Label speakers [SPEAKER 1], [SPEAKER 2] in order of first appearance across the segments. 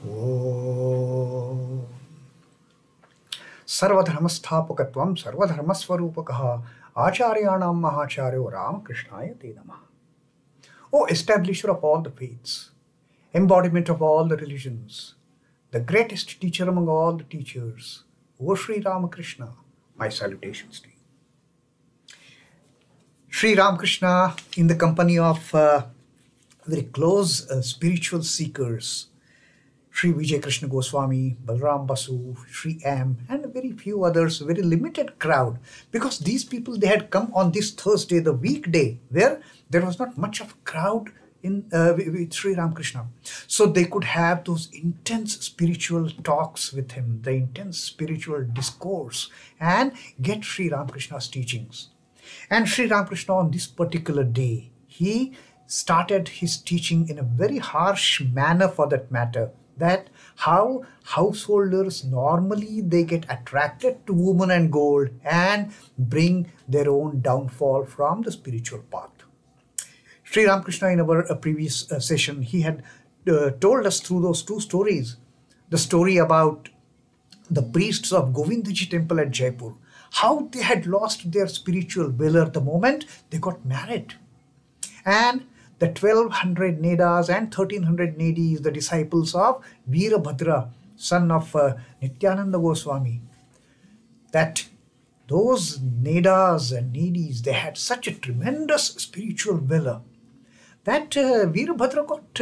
[SPEAKER 1] Om Sarvadharmastapakatvam Sarvadharmaswarupakaha Acharyanam Mahacharyo Ramakrishnaya Te Namaha. O establisher of all the faiths, embodiment of all the religions, the greatest teacher among all the teachers, O Sri Ramakrishna, my salutations to you. Sri Ramakrishna, in the company of very close spiritual seekers, Sri Vijay Krishna Goswami, Balram Basu, Sri M, and a very few others, a very limited crowd, because these people, they had come on this Thursday, the weekday, where there was not much of a crowd with Sri Ramakrishna. So they could have those intense spiritual talks with him, the intense spiritual discourse, and get Sri Ramakrishna's teachings. And Sri Ramakrishna, on this particular day, he started his teaching in a very harsh manner, for that matter, that how householders normally they get attracted to woman and gold and bring their own downfall from the spiritual path. Sri Ramakrishna, in our previous session, he had told us through those two stories, the story about the priests of Govindaji temple at Jaipur, how they had lost their spiritual valor the moment they got married. And the 1200 Nedas and 1300 Nedis, the disciples of Veerabhadra, son of Nityananda Goswami, that those Nedas and Nedis, they had such a tremendous spiritual valor that Veerabhadra got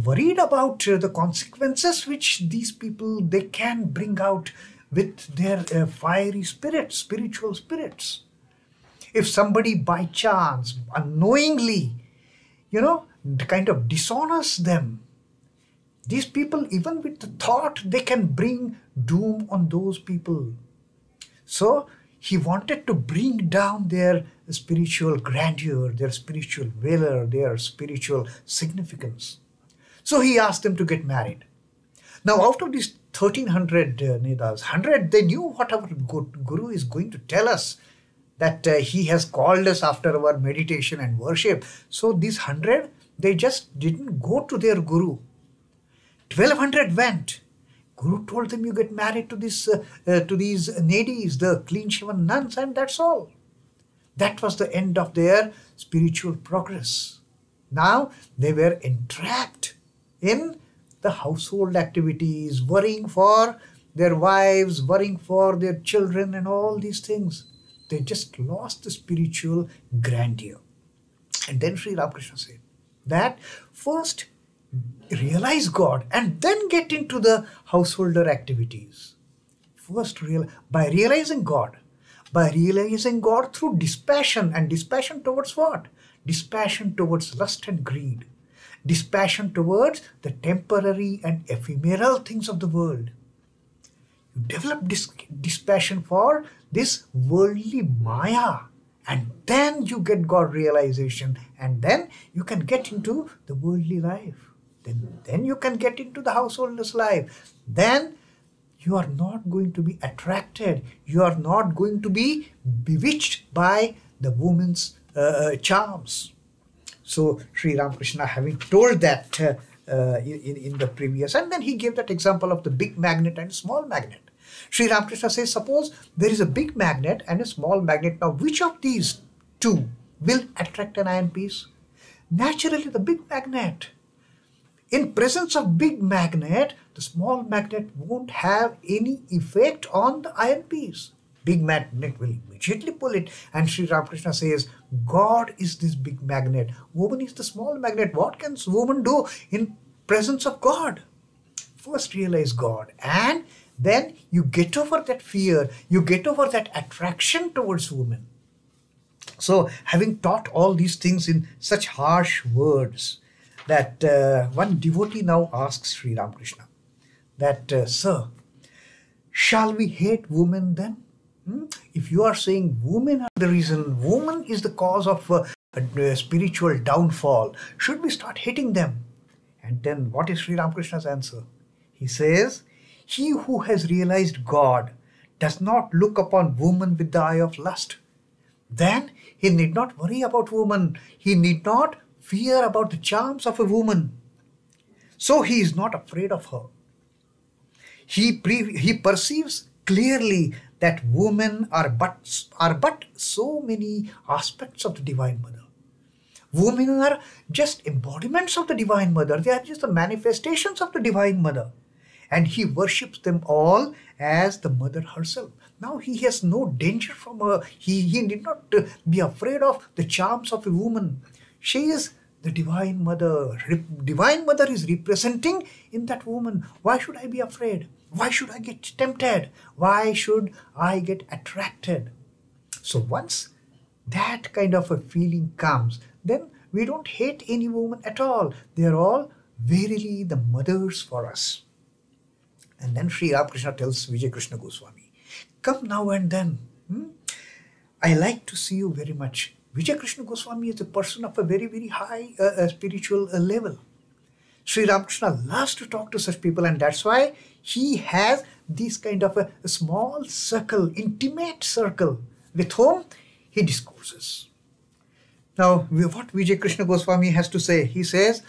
[SPEAKER 1] worried about the consequences which these people, they can bring out with their fiery spirits, spiritual spirits. If somebody by chance, unknowingly, kind of dishonors them, these people, even with the thought, they can bring doom on those people. So he wanted to bring down their spiritual grandeur, their spiritual valor, their spiritual significance. So he asked them to get married. Now, out of these 1300 Nedas, 100, they knew what our Guru is going to tell us, that he has called us after our meditation and worship. So these 100, they just didn't go to their Guru. 1200 went. Guru told them, you get married to these Nedis, the clean-shaven nuns, and that's all. That was the end of their spiritual progress. Now they were entrapped in the household activities, worrying for their wives, worrying for their children and all these things. They just lost the spiritual grandeur. And then Sri Ramakrishna said that first realize God and then get into the householder activities. First, by realizing God through dispassion. And dispassion towards what? Dispassion towards lust and greed. Dispassion towards the temporary and ephemeral things of the world. You develop dispassion for this worldly Maya, and then you get God realization, and then you can get into the worldly life. Then you can get into the householder's life. Then you are not going to be attracted. You are not going to be bewitched by the woman's charms. So Sri Ramakrishna, having told that in the previous, and then he gave that example of the big magnet and small magnet. Sri Ramakrishna says, suppose there is a big magnet and a small magnet. Now, which of these two will attract an iron piece? Naturally, the big magnet. In presence of big magnet, the small magnet won't have any effect on the iron piece. Big magnet will immediately pull it. And Sri Ramakrishna says, God is this big magnet. Woman is the small magnet. What can woman do in presence of God? First realize God, and then you get over that fear, you get over that attraction towards women. So having taught all these things in such harsh words, that one devotee now asks Sri Ramakrishna that, sir, shall we hate women then? If you are saying women are the reason, woman is the cause of spiritual downfall, should we start hating them? And then what is Sri Ramakrishna's answer? He says, he who has realized God does not look upon woman with the eye of lust. Then he need not worry about woman. He need not fear about the charms of a woman. So he is not afraid of her. He perceives clearly that women are but so many aspects of the Divine Mother. Women are just embodiments of the Divine Mother. They are just the manifestations of the Divine Mother. And he worships them all as the Mother herself. Now he has no danger from her. He need not be afraid of the charms of a woman. She is the Divine Mother. Divine Mother is representing in that woman. Why should I be afraid? Why should I get tempted? Why should I get attracted? So once that kind of a feeling comes, then we don't hate any woman at all. They are all verily the mothers for us. And then Sri Ramakrishna tells Vijay Krishna Goswami, come now and then. I like to see you very much. Vijay Krishna Goswami is a person of a very, very high spiritual level. Sri Ramakrishna loves to talk to such people, and that's why he has this kind of a small circle, intimate circle with whom he discourses. Now, what Vijay Krishna Goswami has to say, he says,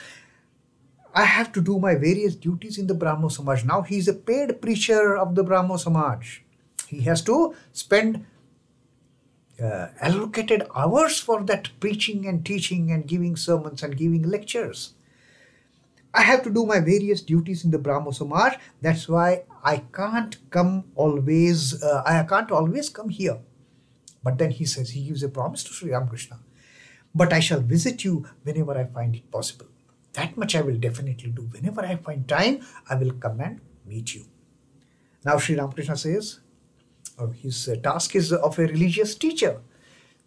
[SPEAKER 1] I have to do my various duties in the Brahmo Samaj. Now he is a paid preacher of the Brahmo Samaj. He has to spend allocated hours for that preaching and teaching and giving sermons and giving lectures. I have to do my various duties in the Brahmo Samaj. That's why I can't always come here. But then he says, he gives a promise to Sri Ramakrishna. But I shall visit you whenever I find it possible. That much I will definitely do. Whenever I find time, I will come and meet you. Now Sri Ramakrishna says, his task is of a religious teacher.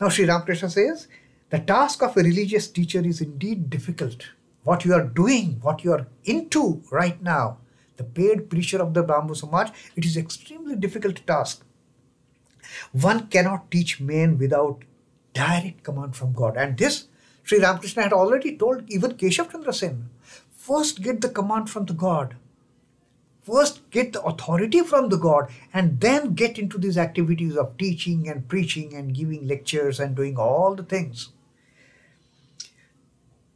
[SPEAKER 1] Now Sri Ramakrishna says, the task of a religious teacher is indeed difficult. What you are doing, what you are into right now, the paid preacher of the Brahmo Samaj, it is extremely difficult task. One cannot teach men without direct command from God. And this Sri Ramakrishna had already told even Keshav Chandra Sen. First get the command from the God. First get the authority from the God, and then get into these activities of teaching and preaching and giving lectures and doing all the things.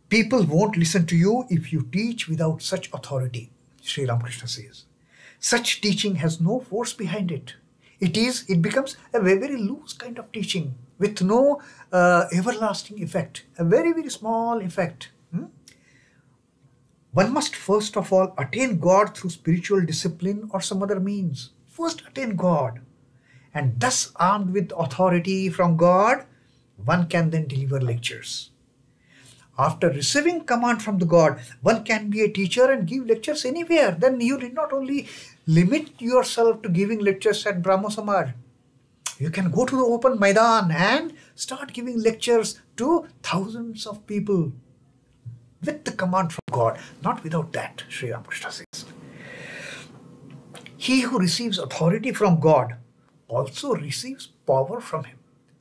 [SPEAKER 1] People won't listen to you if you teach without such authority, Sri Ramakrishna says. Such teaching has no force behind it. It becomes a very, very loose kind of teaching with no everlasting effect, a very, very small effect. One must first of all attain God through spiritual discipline or some other means. First attain God, and thus armed with authority from God, one can then deliver lectures. After receiving command from the God, one can be a teacher and give lectures anywhere. Then you need not only limit yourself to giving lectures at Brahmo Samaj. You can go to the open Maidan and start giving lectures to thousands of people with the command from God, not without that, Sri Ramakrishna says. He who receives authority from God also receives power from him.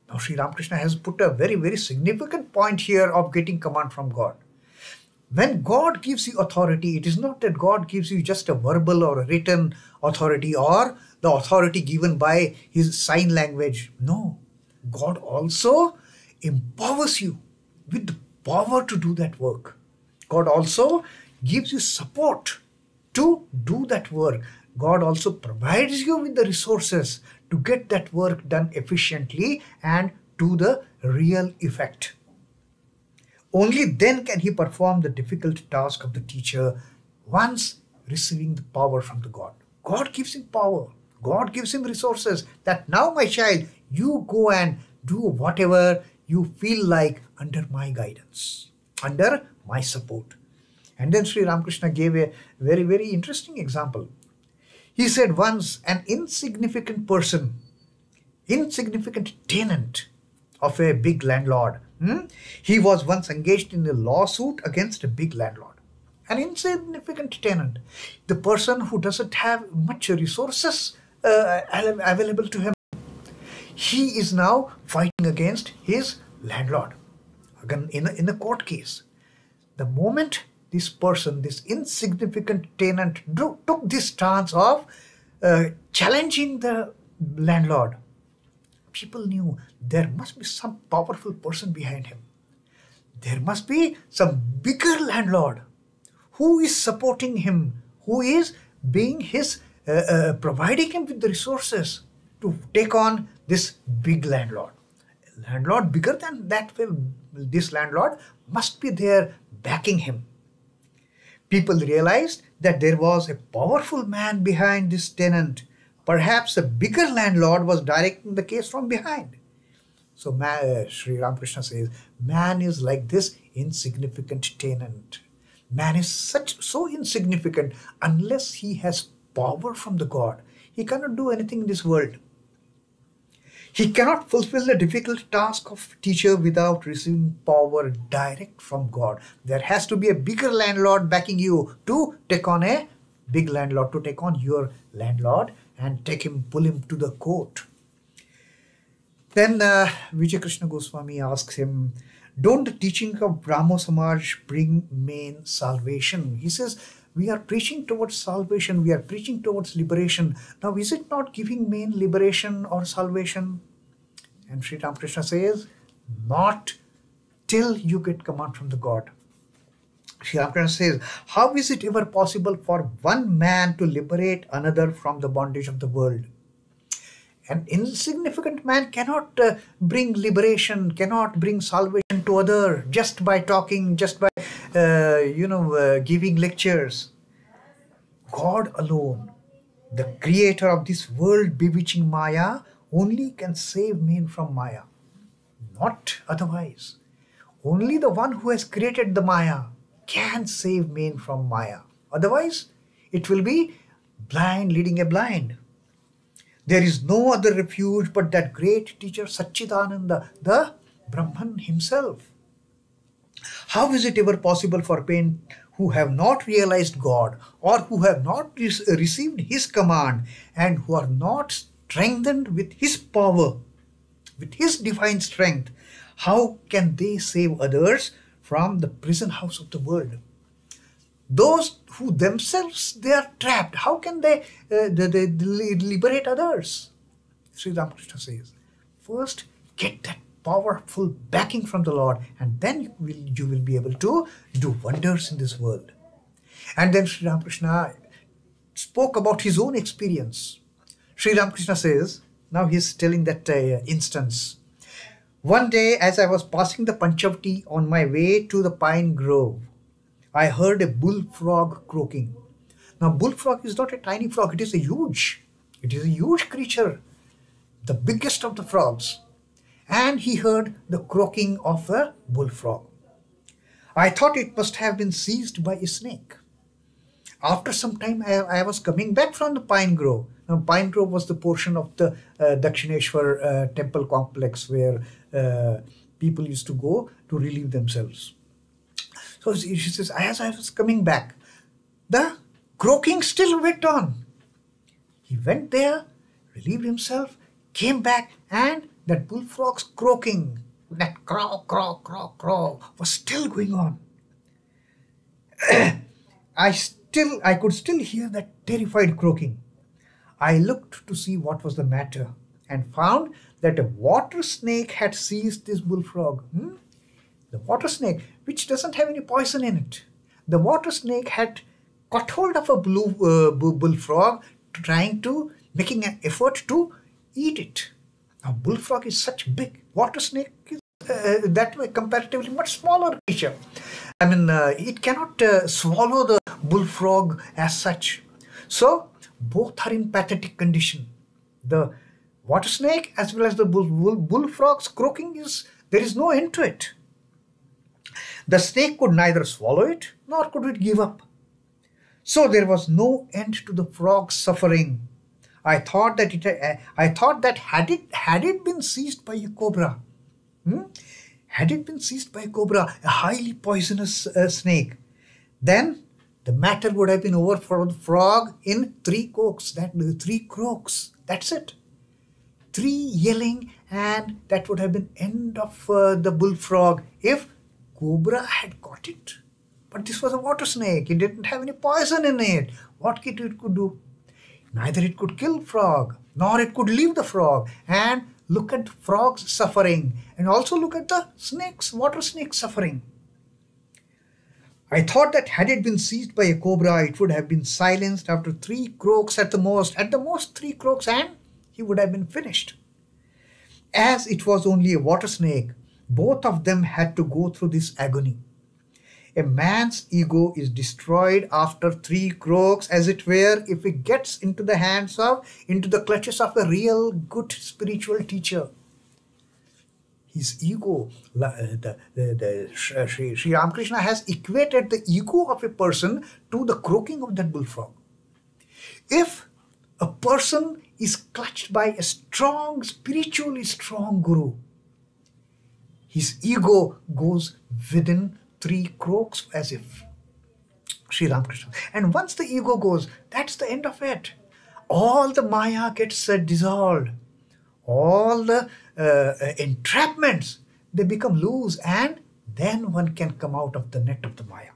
[SPEAKER 1] Now Sri Ramakrishna has put a very, very significant point here of getting command from God. When God gives you authority, it is not that God gives you just a verbal or a written authority or the authority given by his sign language. No, God also empowers you with the power to do that work. God also gives you support to do that work. God also provides you with the resources to get that work done efficiently and to the real effect. Only then can he perform the difficult task of the teacher once receiving the power from the God. God gives him power. God gives him resources that now, my child, you go and do whatever you feel like under my guidance, under my support. And then Sri Ramakrishna gave a very, very interesting example. He said once an insignificant person, insignificant tenant of a big landlord, he was once engaged in a lawsuit against a big landlord. An insignificant tenant, the person who doesn't have much resources available to him. He is now fighting against his landlord, again in a court case. The moment this person, this insignificant tenant, took this stance of challenging the landlord, people knew there must be some powerful person behind him. There must be some bigger landlord who is supporting him, who is being his, providing him with the resources to take on this big landlord. A landlord bigger than that, this landlord must be there backing him. People realized that there was a powerful man behind this tenant. Perhaps a bigger landlord was directing the case from behind. So Sri Ramakrishna says, man is like this insignificant tenant. Man is so insignificant unless he has power from the God. He cannot do anything in this world. He cannot fulfill the difficult task of teacher without receiving power direct from God. There has to be a bigger landlord backing you to take on a big landlord, to take on your landlord and pull him to the court. Then Vijay Krishna Goswami asks him, don't the teaching of Brahmo Samaj bring main salvation? He says, we are preaching towards salvation, we are preaching towards liberation. Now, is it not giving main liberation or salvation? And Sri Ramakrishna says, not till you get command from the God. Sri Ramakrishna says, how is it ever possible for one man to liberate another from the bondage of the world? An insignificant man cannot bring liberation, cannot bring salvation to other just by talking, just by, giving lectures. God alone, the creator of this world bewitching Maya, only can save men from Maya. Not otherwise. Only the one who has created the Maya can save men from Maya. Otherwise, it will be blind leading a blind. There is no other refuge but that great teacher Satchidananda, the Brahman himself. How is it ever possible for men who have not realized God or who have not received his command and who are not strengthened with his power, with his divine strength, how can they save others from the prison house of the world? Those who themselves, they are trapped, how can they liberate others? Sri Ramakrishna says, first get that powerful backing from the Lord, and then you will be able to do wonders in this world. And then Sri Ramakrishna spoke about his own experience. Sri Ramakrishna says, now he's telling that instance. One day as I was passing the Panchavati on my way to the pine grove, I heard a bullfrog croaking. Now bullfrog is not a tiny frog, it is a huge creature, the biggest of the frogs. And he heard the croaking of a bullfrog. I thought it must have been seized by a snake. After some time, I was coming back from the pine grove. Now, pine grove was the portion of the Dakshineshwar temple complex where people used to go to relieve themselves. So she says, as I was coming back, the croaking still went on. He went there, relieved himself, came back, and that bullfrog's croaking, that crow, crow, crow, crow, was still going on. I could still hear that terrified croaking. I looked to see what was the matter and found that a water snake had seized this bullfrog. The water snake, which doesn't have any poison in it. The water snake had caught hold of a bullfrog, making an effort to eat it. Now, bullfrog is such big. Water snake is that way comparatively much smaller creature. I mean, it cannot swallow the bullfrog as such. So, both are in pathetic condition. The water snake as well as the bullfrog's croaking there is no end to it. The snake could neither swallow it nor could it give up. So there was no end to the frog's suffering. I thought that had it been seized by a cobra, had it been seized by a cobra, a highly poisonous snake, then the matter would have been over for the frog in 3 croaks. That's it. 3 yelling, and that would have been end of the bullfrog if cobra had caught it. But this was a water snake. It didn't have any poison in it. What it could do? Neither it could kill frog, nor it could leave the frog. And look at the frog's suffering, and also look at the water snake suffering. I thought that had it been seized by a cobra, it would have been silenced after 3 croaks at the most 3 croaks, and he would have been finished. As it was only a water snake, both of them had to go through this agony. A man's ego is destroyed after 3 croaks, as it were, if it gets into the clutches of a real good spiritual teacher. His ego, Sri Ramakrishna has equated the ego of a person to the croaking of that bullfrog. If a person is clutched by a strong, spiritually strong guru, his ego goes within 3 croaks, as if Sri Ramakrishna. And once the ego goes, that's the end of it. All the Maya gets dissolved. All the entrapments, they become loose, and then one can come out of the net of the Maya.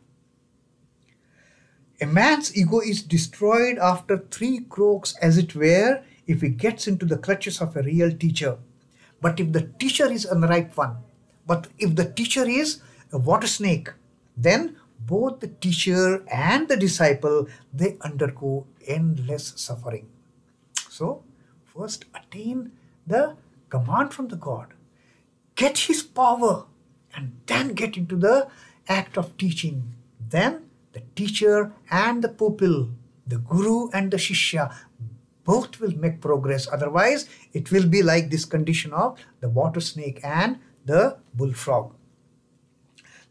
[SPEAKER 1] A man's ego is destroyed after 3 croaks, as it were, if he gets into the clutches of a real teacher. But if the teacher is an unripe one, but if the teacher is a water snake, then both the teacher and the disciple, they undergo endless suffering. So, first attain the command from the God, get his power, and then get into the act of teaching. Then the teacher and the pupil, the guru and the shishya, both will make progress. Otherwise, it will be like this condition of the water snake and the bullfrog.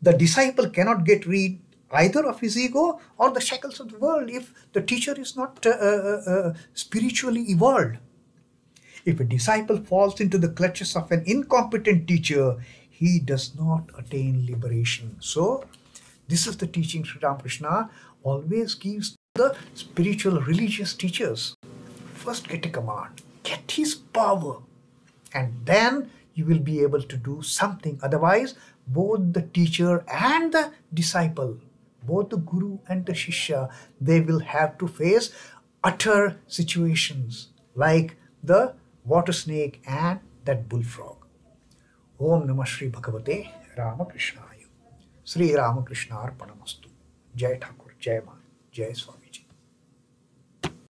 [SPEAKER 1] The disciple cannot get rid either of his ego or the shackles of the world if the teacher is not spiritually evolved. If a disciple falls into the clutches of an incompetent teacher, he does not attain liberation. So, this is the teaching Sri Ramakrishna always gives to the spiritual religious teachers. First get a command, get his power, and then you will be able to do something. Otherwise, both the teacher and the disciple, both the guru and the shishya, they will have to face utter situations like the water snake and that bullfrog. Om Namah Shri Bhagavate Ramakrishna. Sri Ramakrishna Arpanamastu. Jai Thakur, Jai Ma, Jai Swamiji.